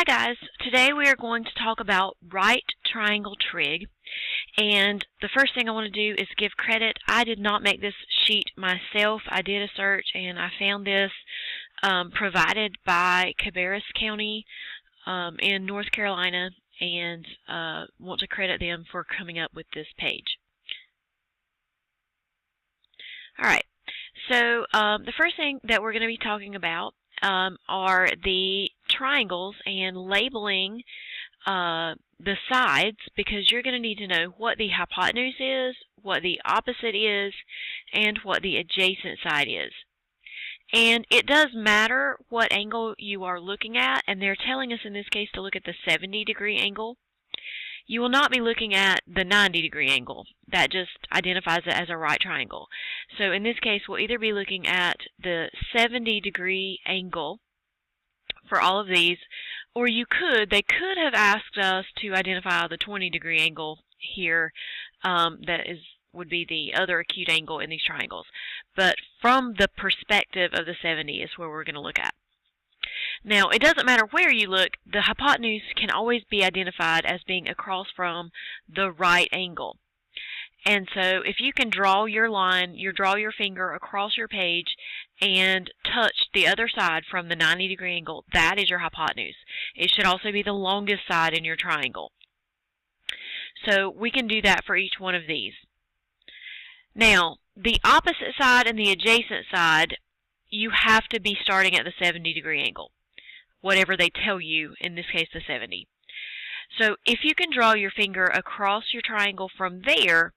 Hi guys, today we are going to talk about right triangle trig, and the first thing I want to do is give credit. I did not make this sheet myself. I did a search and I found this provided by Cabarrus County in North Carolina, and want to credit them for coming up with this page. Alright, so the first thing that we're going to be talking about are the triangles and labeling the sides, because you're going to need to know what the hypotenuse is, what the opposite is, and what the adjacent side is. And it does matter what angle you are looking at, and they're telling us in this case to look at the 70-degree angle. You will not be looking at the 90-degree angle. That just identifies it as a right triangle. So in this case, we'll either be looking at the 70-degree angle for all of these, or they could have asked us to identify the 20-degree angle here. Would be the other acute angle in these triangles. But from the perspective of the 70 is where we're going to look at. Now, it doesn't matter where you look, the hypotenuse can always be identified as being across from the right angle. And so if you can draw your line, draw your finger across your page and touch the other side from the 90-degree angle, that is your hypotenuse. It should also be the longest side in your triangle. So we can do that for each one of these. Now, the opposite side and the adjacent side, you have to be starting at the 70-degree angle, whatever they tell you, in this case the 70. So if you can draw your finger across your triangle from there,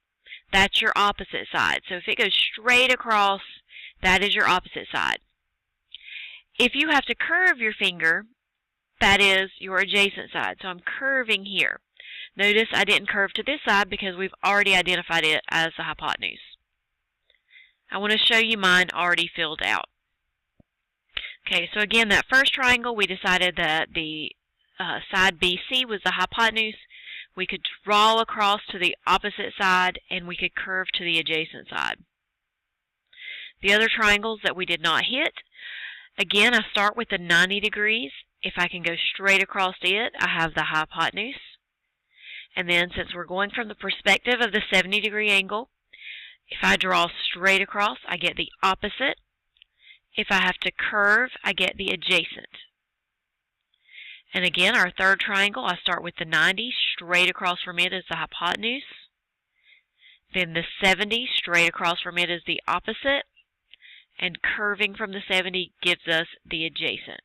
that's your opposite side. So if it goes straight across, that is your opposite side. If you have to curve your finger, that is your adjacent side. So I'm curving here. Notice I didn't curve to this side because we've already identified it as the hypotenuse. I want to show you mine already filled out. Okay, so again, that first triangle, we decided that the side BC was the hypotenuse. We could draw across to the opposite side, and we could curve to the adjacent side. The other triangles that we did not hit, again, I start with the 90 degrees. If I can go straight across it, I have the hypotenuse. And then, since we're going from the perspective of the 70-degree angle, if I draw straight across, I get the opposite. If I have to curve, I get the adjacent. And again, our third triangle, I start with the 90, straight across from it is the hypotenuse. Then the 70, straight across from it is the opposite. And curving from the 70 gives us the adjacent.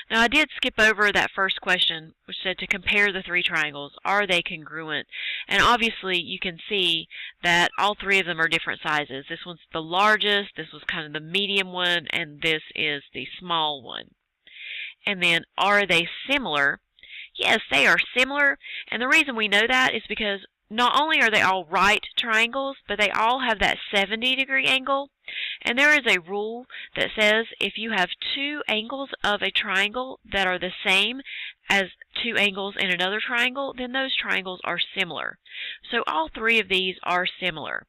Now, I did skip over that first question, which said to compare the three triangles. Are they congruent? And obviously, you can see that all three of them are different sizes. This one's the largest, this was kind of the medium one, and this is the small one. And then, are they similar? Yes, they are similar. And the reason we know that is because not only are they all right triangles, but they all have that 70-degree angle. And there is a rule that says if you have two angles of a triangle that are the same as two angles in another triangle, then those triangles are similar. So all three of these are similar.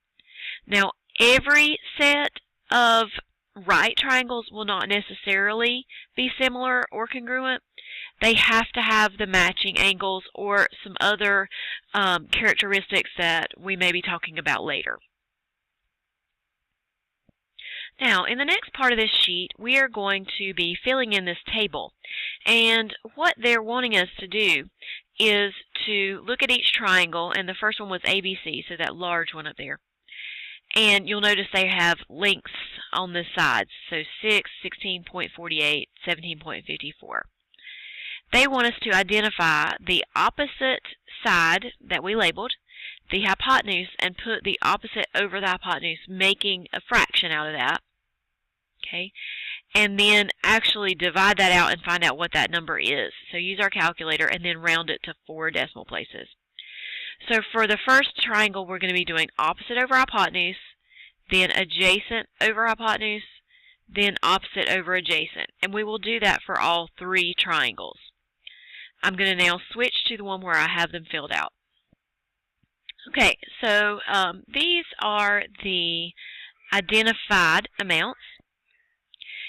Now, every set of right triangles will not necessarily be similar or congruent. They have to have the matching angles or some other characteristics that we may be talking about later. Now, in the next part of this sheet, we are going to be filling in this table. And what they're wanting us to do is to look at each triangle, and the first one was ABC, so that large one up there. And you'll notice they have links on the sides, so 6, 16.48, 17.54. They want us to identify the opposite side that we labeled, the hypotenuse, and put the opposite over the hypotenuse, making a fraction out of that. Okay, and then actually divide that out and find out what that number is. So use our calculator and then round it to 4 decimal places. So for the first triangle, we're going to be doing opposite over hypotenuse, then adjacent over hypotenuse, then opposite over adjacent. And we will do that for all three triangles. I'm going to now switch to the one where I have them filled out. Okay, so these are the identified amounts.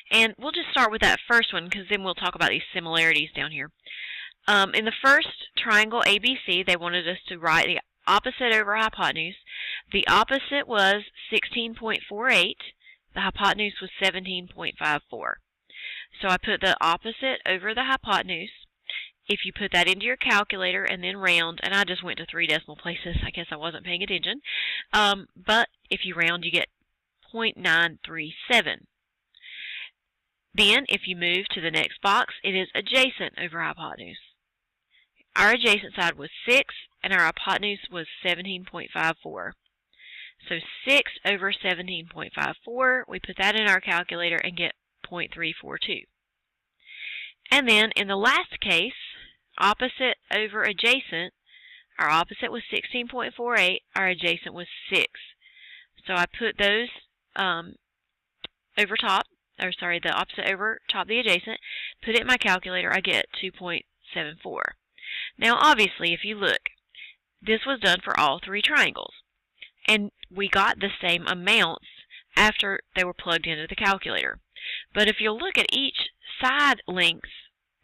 And we'll just start with that first one because then we'll talk about these similarities down here. In the first triangle ABC, they wanted us to write the opposite over hypotenuse. The opposite was 16.48. The hypotenuse was 17.54. So I put the opposite over the hypotenuse. If you put that into your calculator and then round, and I just went to 3 decimal places, I guess I wasn't paying attention, but if you round, you get 0.937. Then, if you move to the next box, it is adjacent over hypotenuse. Our adjacent side was 6, and our hypotenuse was 17.54. So 6 over 17.54, we put that in our calculator and get 0.342. And then, in the last case, opposite over adjacent, our opposite was 16.48, our adjacent was 6. So I put those over top, or sorry, the opposite over top the adjacent, put it in my calculator, I get 2.74. Now obviously, if you look, this was done for all 3 triangles, and we got the same amounts after they were plugged into the calculator. But if you'll look at each side lengths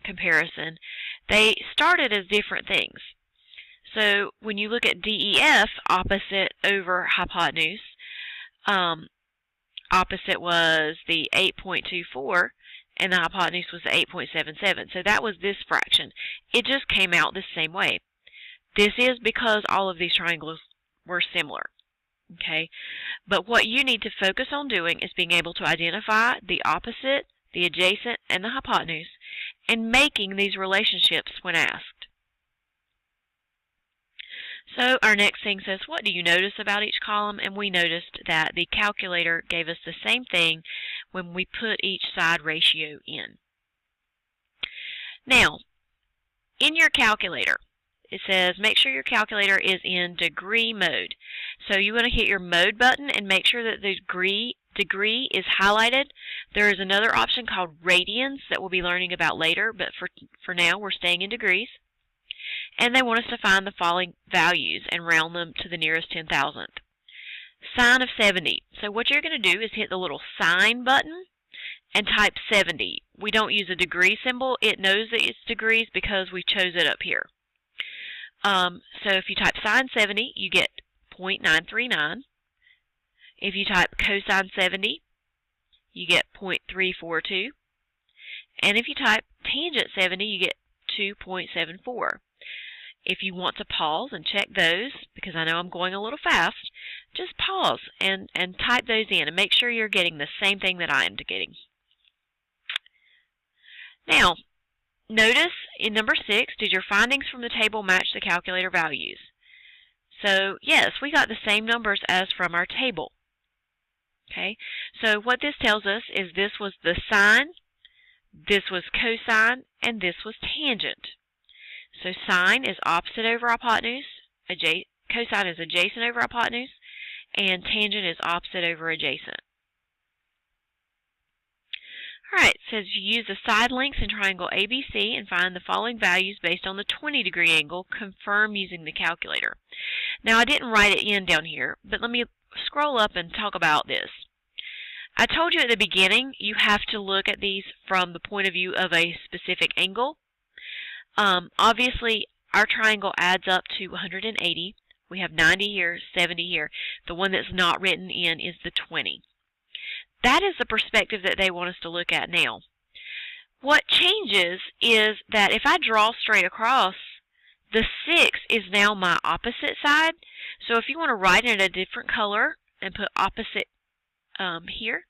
comparison, they started as different things. So when you look at DEF, opposite over hypotenuse, opposite was the 8.24 and the hypotenuse was the 8.77. So that was this fraction. It just came out the same way. This is because all of these triangles were similar. Okay, but what you need to focus on doing is being able to identify the opposite, the adjacent, and the hypotenuse, and making these relationships when asked. So our next thing says, what do you notice about each column? And we noticed that the calculator gave us the same thing when we put each side ratio in. Now, in your calculator, it says make sure your calculator is in degree mode. So you want to hit your mode button and make sure that the degree is highlighted. There is another option called radians that we'll be learning about later, but for now we're staying in degrees. And they want us to find the following values and round them to the nearest 10,000th. Sine of 70. So what you're going to do is hit the little sine button and type 70. We don't use a degree symbol. It knows that it's degrees because we chose it up here. So if you type sine 70, you get 0.939. If you type cosine 70, you get 0.342. And if you type tangent 70, you get 2.74. If you want to pause and check those, because I know I'm going a little fast, just pause and type those in and make sure you're getting the same thing that I am getting. Now, notice in number 6, did your findings from the table match the calculator values? So, yes, we got the same numbers as from our table. Okay, so what this tells us is this was the sine, this was cosine, and this was tangent. So sine is opposite over hypotenuse, cosine is adjacent over hypotenuse, and tangent is opposite over adjacent. Alright, it says you use the side lengths in triangle ABC and find the following values based on the 20-degree angle. Confirm using the calculator. Now I didn't write it in down here, but let me scroll up and talk about this. I told you at the beginning you have to look at these from the point of view of a specific angle. Obviously, our triangle adds up to 180. We have 90 here, 70 here. The one that's not written in is the 20. That is the perspective that they want us to look at now. What changes is that if I draw straight across, the 6 is now my opposite side. So if you want to write it in a different color and put opposite here,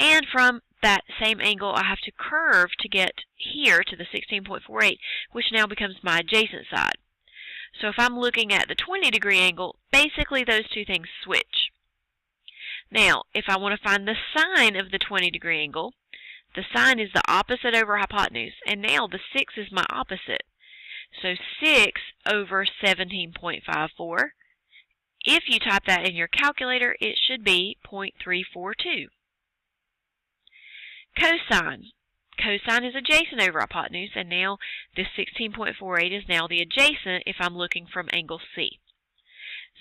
and from that same angle I have to curve to get here to the 16.48, which now becomes my adjacent side. So if I'm looking at the 20-degree angle, basically those two things switch. Now, if I want to find the sine of the 20-degree angle, the sine is the opposite over hypotenuse, and now the 6 is my opposite. So 6 over 17.54. If you type that in your calculator, it should be 0.342. Cosine. Cosine is adjacent over hypotenuse, and now this 16.48 is now the adjacent if I'm looking from angle C.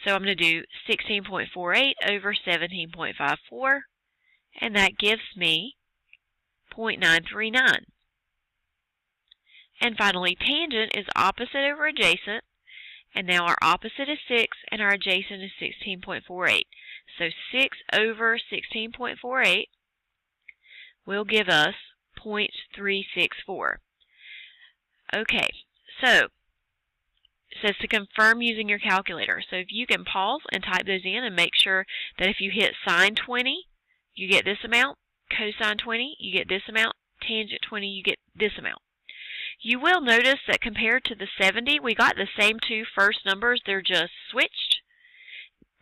So I'm going to do 16.48 over 17.54, and that gives me 0.939. And finally, tangent is opposite over adjacent. And now our opposite is 6, and our adjacent is 16.48. So 6 over 16.48 will give us 0.364. Okay, so it says to confirm using your calculator. So if you can pause and type those in and make sure that if you hit sine 20, you get this amount, cosine 20, you get this amount, tangent 20, you get this amount. You will notice that compared to the 70, we got the same two first numbers. They're just switched.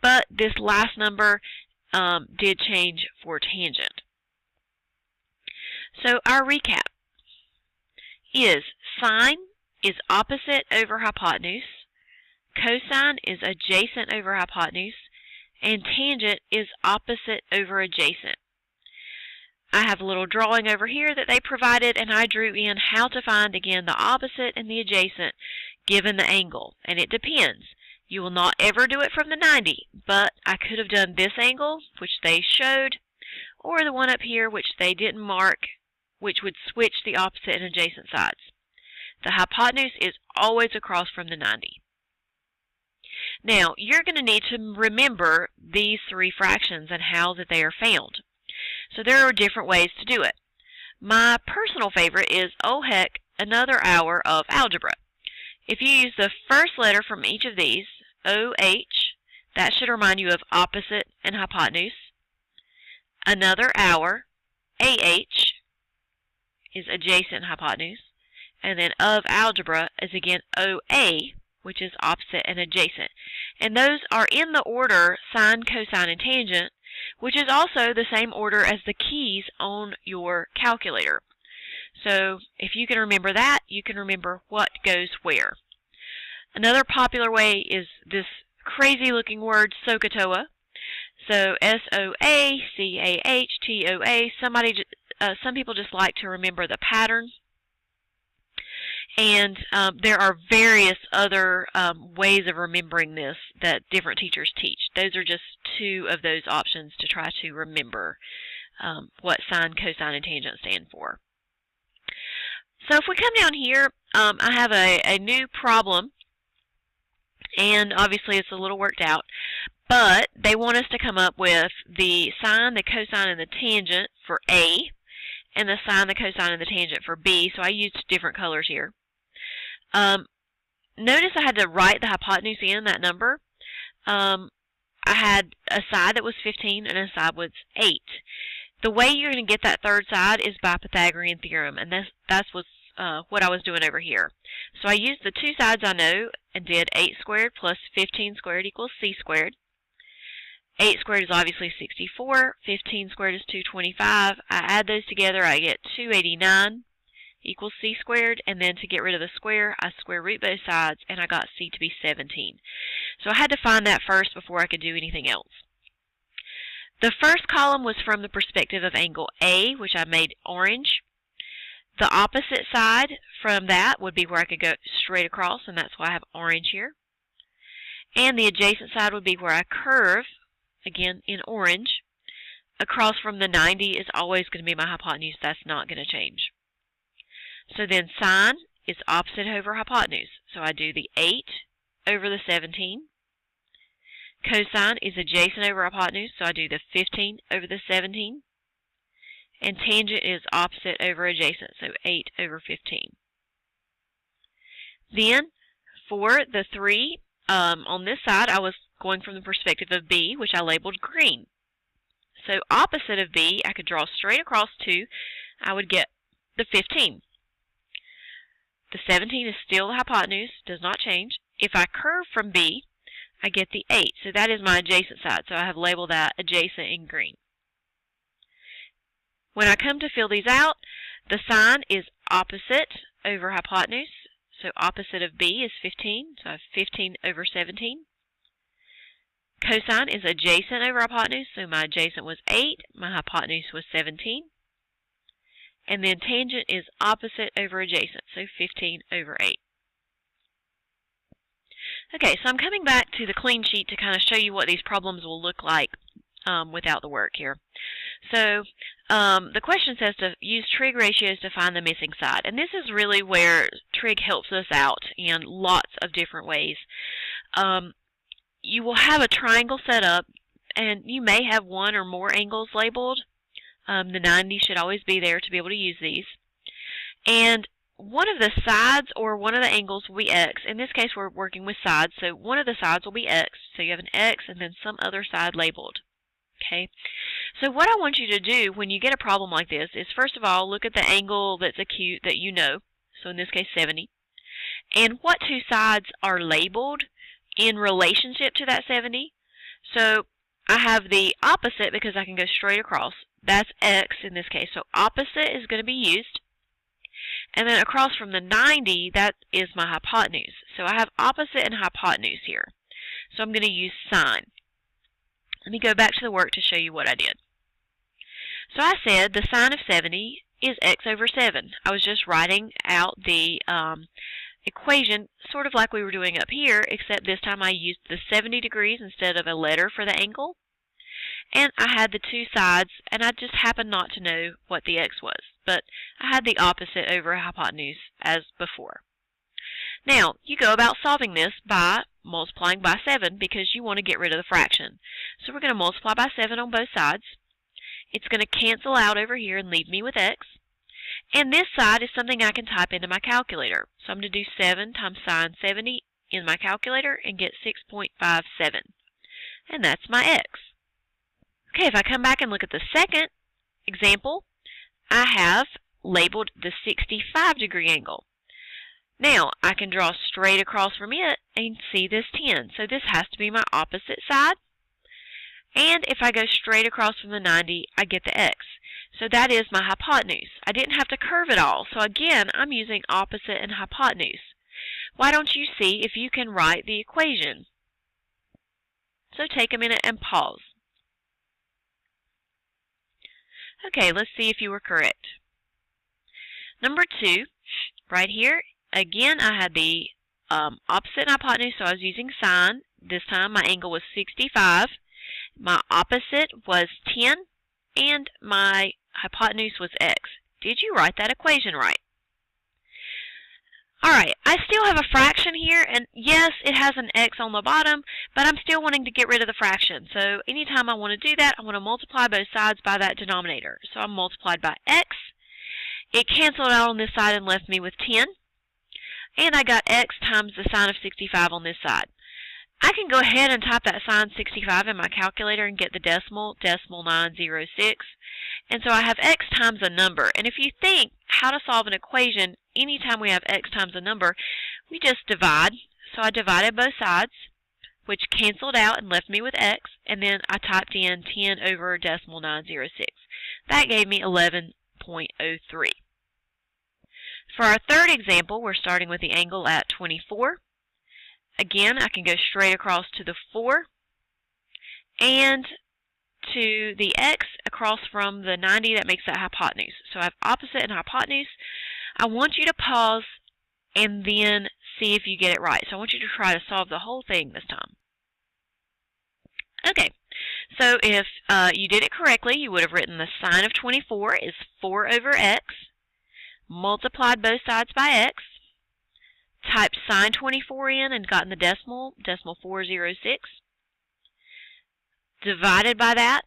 But this last number did change for tangent. So our recap is sine is opposite over hypotenuse, cosine is adjacent over hypotenuse, and tangent is opposite over adjacent. I have a little drawing over here that they provided, and I drew in how to find, again, the opposite and the adjacent given the angle. And it depends. You will not ever do it from the 90, but I could have done this angle, which they showed, or the one up here, which they didn't mark, which would switch the opposite and adjacent sides. The hypotenuse is always across from the 90. Now, you're going to need to remember these three fractions and how that they are found. So there are different ways to do it. My personal favorite is, oh heck, another hour of algebra. If you use the first letter from each of these, OH, that should remind you of opposite and hypotenuse. Another hour, AH, is adjacent and hypotenuse. And then of algebra is again OA, which is opposite and adjacent. And those are in the order sine, cosine, and tangent, which is also the same order as the keys on your calculator. So if you can remember that, you can remember what goes where. Another popular way is this crazy looking word, SOHCAHTOA. So SOHCAHTOA. Some people just like to remember the pattern. And there are various other ways of remembering this that different teachers teach. Those are just two of those options to try to remember what sine, cosine, and tangent stand for. So if we come down here, I have a new problem, and obviously it's a little worked out, but they want us to come up with the sine, the cosine, and the tangent for A, and the sine, the cosine, and the tangent for B, so I used different colors here. Notice I had to write the hypotenuse in, that number. I had a side that was 15 and a side was 8. The way you're going to get that third side is by Pythagorean theorem, and that's what I was doing over here. So I used the two sides I know and did 8 squared plus 15 squared equals c squared. 8 squared is obviously 64. 15 squared is 225. I add those together, I get 289 equals c squared, and then to get rid of the square, I square root both sides, and I got c to be 17. So I had to find that first before I could do anything else. The first column was from the perspective of angle A, which I made orange. The opposite side from that would be where I could go straight across, and that's why I have orange here. And the adjacent side would be where I curve, again in orange. Across from the 90 is always going to be my hypotenuse. That's not going to change. So then sine is opposite over hypotenuse. So I do the 8 over the 17. Cosine is adjacent over hypotenuse, so I do the 15 over the 17. And tangent is opposite over adjacent, so 8 over 15. Then for the 3, on this side, I was going from the perspective of B, which I labeled green. So opposite of B, I could draw straight across 2. I would get the 15. The 17 is still the hypotenuse, does not change. If I curve from B, I get the 8. So that is my adjacent side. So I have labeled that adjacent in green. When I come to fill these out, the sine is opposite over hypotenuse. So opposite of B is 15. So I have 15 over 17. Cosine is adjacent over hypotenuse. So my adjacent was 8. My hypotenuse was 17. And then tangent is opposite over adjacent, so 15 over 8. Okay, so I'm coming back to the clean sheet to kind of show you what these problems will look like without the work here. So the question says to use trig ratios to find the missing side. And this is really where trig helps us out in lots of different ways. You will have a triangle set up, and you may have one or more angles labeled. The 90 should always be there to be able to use these. And one of the sides or one of the angles will be x. In this case, we're working with sides, so one of the sides will be x. So you have an x and then some other side labeled. Okay, so what I want you to do when you get a problem like this is, first of all, look at the angle that's acute that you know. So in this case, 70. And what two sides are labeled in relationship to that 70. So I have the opposite because I can go straight across. That's x in this case. So opposite is going to be used. And then across from the 90, that is my hypotenuse. So I have opposite and hypotenuse here. So I'm going to use sine. Let me go back to the work to show you what I did. So I said the sine of 70 is x over 7. I was just writing out the equation sort of like we were doing up here, except this time I used the 70 degrees instead of a letter for the angle. And I had the two sides, and I just happened not to know what the x was. But I had the opposite over hypotenuse as before. Now, you go about solving this by multiplying by 7 because you want to get rid of the fraction. So we're going to multiply by 7 on both sides. It's going to cancel out over here and leave me with x. And this side is something I can type into my calculator. So I'm going to do 7 times sine 70 in my calculator and get 6.57. And that's my x. Okay, if I come back and look at the second example, I have labeled the 65 degree angle. Now, I can draw straight across from it and see this 10. So this has to be my opposite side. And if I go straight across from the 90, I get the x. So that is my hypotenuse. I didn't have to curve it all. So again, I'm using opposite and hypotenuse. Why don't you see if you can write the equation? So take a minute and pause. Okay, let's see if you were correct. Number 2, right here, again, I had the opposite and hypotenuse, so I was using sine. This time my angle was 65. My opposite was 10, and my hypotenuse was x. Did you write that equation right? Alright, I still have a fraction here, and yes, it has an x on the bottom, but I'm still wanting to get rid of the fraction. So anytime I want to do that, I want to multiply both sides by that denominator. So I multiplied by x. It canceled out on this side and left me with 10. And I got x times the sine of 65 on this side. I can go ahead and type that sine 65 in my calculator and get the decimal 906. And so I have x times a number. And if you think how to solve an equation, anytime we have x times a number, we just divide. So I divided both sides, which canceled out and left me with x. And then I typed in 10 over decimal 906. That gave me 11.03. For our third example, we're starting with the angle at 24. Again, I can go straight across to the 4 and to the x across from the 90. That makes that hypotenuse. So I have opposite and hypotenuse. I want you to pause and then see if you get it right. So I want you to try to solve the whole thing this time. Okay, so if you did it correctly, you would have written the sine of 24 is 4 over x, multiplied both sides by x, typed sine 24 in and gotten the decimal 406, divided by that,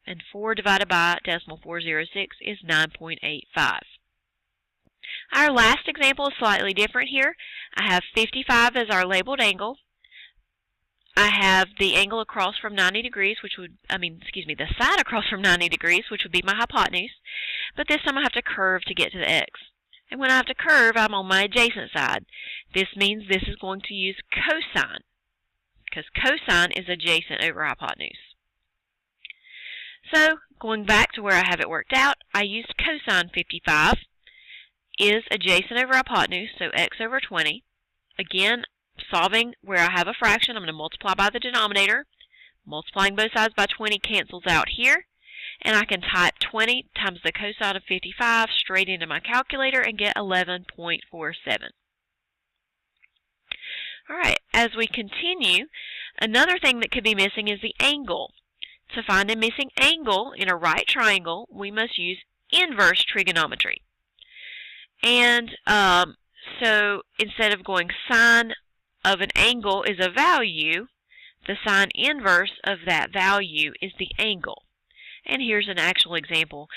and 4 divided by decimal 406 is 9.85. Our last example is slightly different here. I have 55 as our labeled angle. I have the angle across from 90 degrees, the side across from 90 degrees, which would be my hypotenuse. But this time I have to curve to get to the x. And when I have to curve, I'm on my adjacent side. This means this is going to use cosine, because cosine is adjacent over hypotenuse. So, going back to where I have it worked out, I used cosine 55 is adjacent over hypotenuse, so x over 20. Again, solving where I have a fraction, I'm going to multiply by the denominator. Multiplying both sides by 20 cancels out here. And I can type 20 times the cosine of 55 straight into my calculator and get 11.47. Alright, as we continue, another thing that could be missing is the angle. to find a missing angle in a right triangle, we must use inverse trigonometry. And so instead of going sine of an angle is a value, the sine inverse of that value is the angle. And here's an actual example.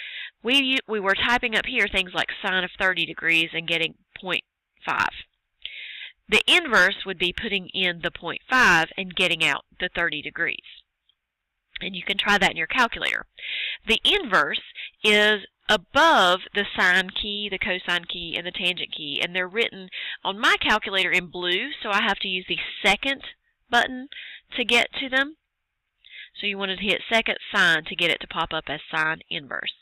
We were typing up here things like sine of 30 degrees and getting 0.5. The inverse would be putting in the 0.5 and getting out the 30 degrees. And you can try that in your calculator. The inverse is above the sine key, the cosine key, and the tangent key, and they're written on my calculator in blue, so I have to use the second button to get to them. So you want to hit second sine to get it to pop up as sine inverse.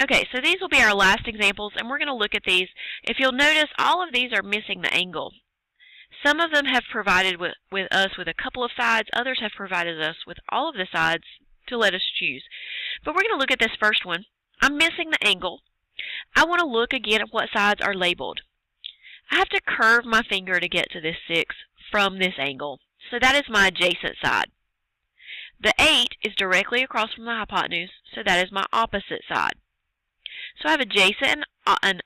Okay, so these will be our last examples, and we're going to look at these. If you'll notice, all of these are missing the angle. Some of them have provided with us with a couple of sides. Others have provided us with all of the sides to let us choose. But we're going to look at this first one. I'm missing the angle. I want to look again at what sides are labeled. I have to curve my finger to get to this 6 from this angle. So that is my adjacent side. The 8 is directly across from the hypotenuse, so that is my opposite side. So I have adjacent and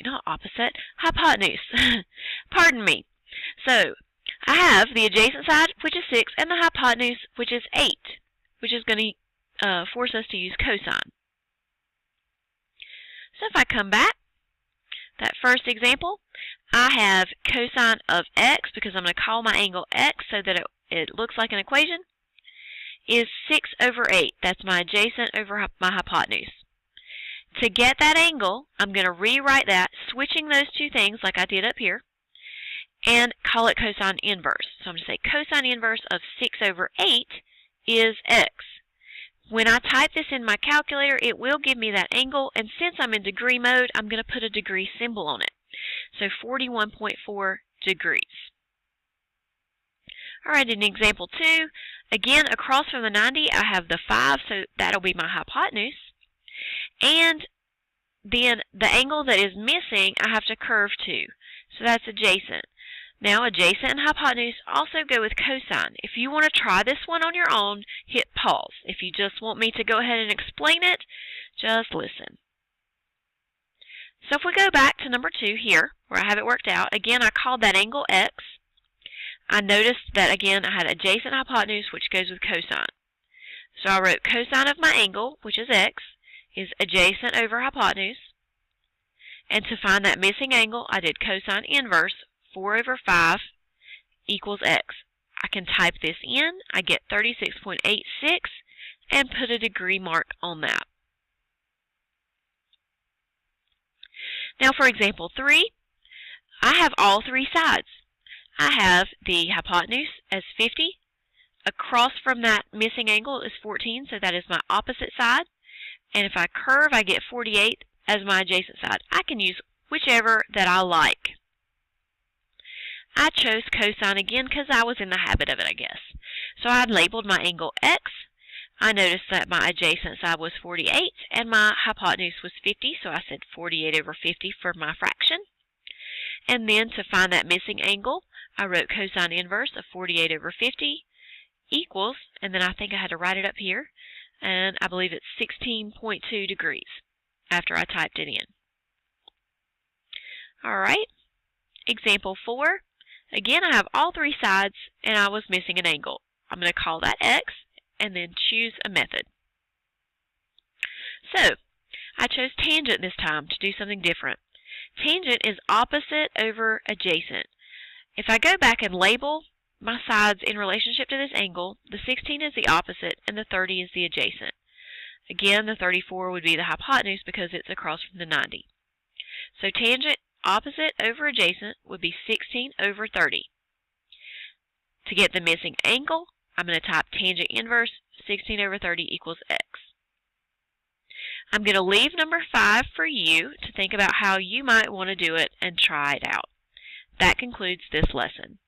not opposite, hypotenuse. Pardon me. So I have the adjacent side, which is 6, and the hypotenuse, which is 8, which is going to force us to use cosine. So if I come back, that first example, I have cosine of x, because I'm going to call my angle x so that it looks like an equation, is 6 over 8. That's my adjacent over my hypotenuse. To get that angle, I'm going to rewrite that, switching those two things like I did up here, and call it cosine inverse. So I'm going to say cosine inverse of 6 over 8 is x. When I type this in my calculator, it will give me that angle, and since I'm in degree mode, I'm going to put a degree symbol on it. So 41.4 degrees. All right, in example 2, again, across from the 90, I have the 5, so that'll be my hypotenuse. And then the angle that is missing, I have to curve to. So that's adjacent. Now, adjacent and hypotenuse also go with cosine. If you want to try this one on your own, hit pause. If you just want me to go ahead and explain it, just listen. So if we go back to number 2 here, where I have it worked out, again, I called that angle x. I noticed that, again, I had adjacent hypotenuse, which goes with cosine. So I wrote cosine of my angle, which is x, is adjacent over hypotenuse. And to find that missing angle, I did cosine inverse, 4 over 5 equals x. I can type this in. I get 36.86 and put a degree mark on that. Now for example 3, I have all 3 sides. I have the hypotenuse as 50. Across from that missing angle is 14, so that is my opposite side. And if I curve, I get 48 as my adjacent side. I can use whichever that I like. I chose cosine again because I was in the habit of it, I guess. So I labeled my angle x. I noticed that my adjacent side was 48 and my hypotenuse was 50, so I said 48 over 50 for my fraction. And then to find that missing angle, I wrote cosine inverse of 48 over 50 equals, and then I think I had to write it up here, and I believe it's 16.2 degrees after I typed it in. Alright, example 4. Again, I have all 3 sides, and I was missing an angle. I'm going to call that x, and then choose a method. So, I chose tangent this time to do something different. Tangent is opposite over adjacent. If I go back and label my sides in relationship to this angle, the 16 is the opposite, and the 30 is the adjacent. Again, the 34 would be the hypotenuse because it's across from the 90. So tangent opposite over adjacent would be 16 over 30. To get the missing angle, I'm going to type tangent inverse 16 over 30 equals x. I'm going to leave number 5 for you to think about how you might want to do it and try it out. That concludes this lesson.